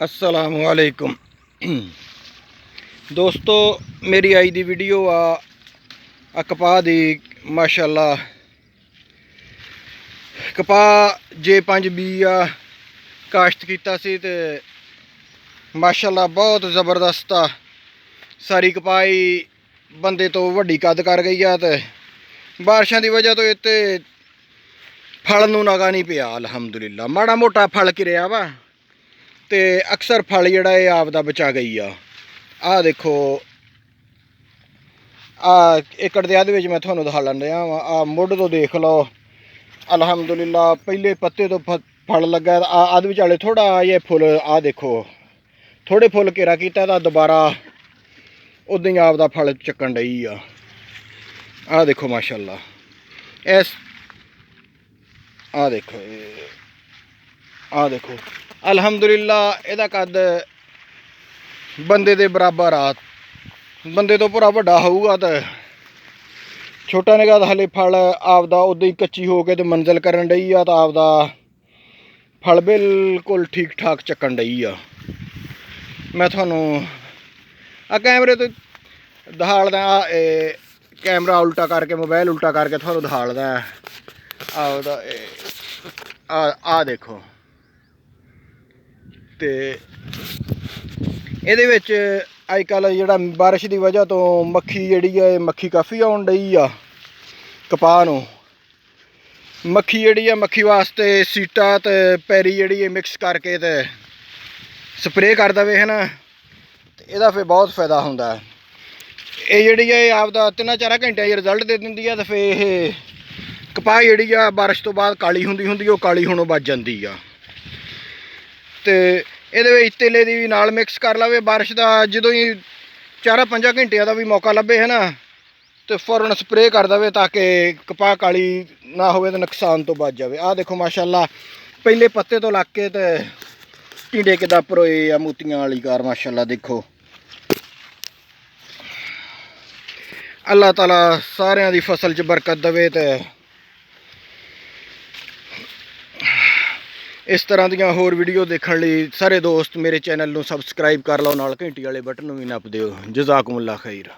अस्सलामुअलैकुम दोस्तों, मेरी आई दी वीडियो आ कपाह दी। माशाअल्लाह कपाह J5B काश्त कीता सी ते माशाअल्लाह बहुत ज़बरदस्त आ। सारी कपाही बंदे तो वड्डी कद कर गई आ ते बारिशां दी वजह तो इत्ते फल नूं नागा नहीं पिया। अलहमदुलिल्लाह माड़ा मोटा फल किरिया वा ते अक्सर फल जिहड़ा है आपदा बचा गई आ देखो एकड़ दे अध मैं थानू दिखा लैंदा आ मुढ़ तो देख लो। अलहमदुलिल्लाह पहले पत्ते तो फल लगा अध विचाले थोड़ा ये फुल देखो थोड़े फुल घेरा किया तो दोबारा उदा ही आपदा फल चक्कन डई आ देखो माशाअल्लाह। इस देखो अलहमदुलिल्लाह इहदा कद बंदे दे बराबर आ। बंदे तो पूरा वड्डा होऊगा तो छोटा निगा हले फल आपदा उदा ही कच्ची हो के तो मंजिल करन डई आ। तो आपदा फल बिल्कुल ठीक ठाक चक्कन डई आ। मैं थानू कैमरे तो दिखालदा कैमरा उल्टा करके मोबाइल उल्टा करके थानू दिखालदा आपदा देखो। तो ये अजकल जिहड़ा बारिश की वजह तो मक्खी जिहड़ी है मक्खी काफ़ी आउण डई आ कपाह नूं। मक्खी जिहड़ी है मक्खी वास्ते सीटा ते पैरी जिहड़ी है मिक्स करके ते स्प्रे कर दवे है ना, इहदा फिर बहुत फायदा हुंदा है। ये जिहड़ी है आपदा 3-4 घंटे रिजल्ट दे दिंदी है। तो फिर ये कपाह जिहड़ी आ बारिश तो बाद काली हुंदी वो काली होणों बच जांदी आ। ते ये तेले की भी नाल मिक्स कर लवे बारिश का जो ही 4-5 घंटिया का भी मौका लभे है ना तो फौरन स्प्रे कर दे ताकि कपाह काली ना हो तो नुकसान तो बच जाए। आ देखो माशाअल्लाह पहले पत्ते तो लग के तो टिंडे किदा भरोए आ मोतियां वाली कार। माशाअल्लाह देखो अल्लाह ताला सारियां दी फसल च बरकत देवे। तो इस तरह दियां होर वीडियो देखने लई सारे दोस्त मेरे चैनल नूं सबसक्राइब कर लो, नाल घंटी वाले बटन नूं भी नप दिओ। जज़ाकुमुल्लाह खैर।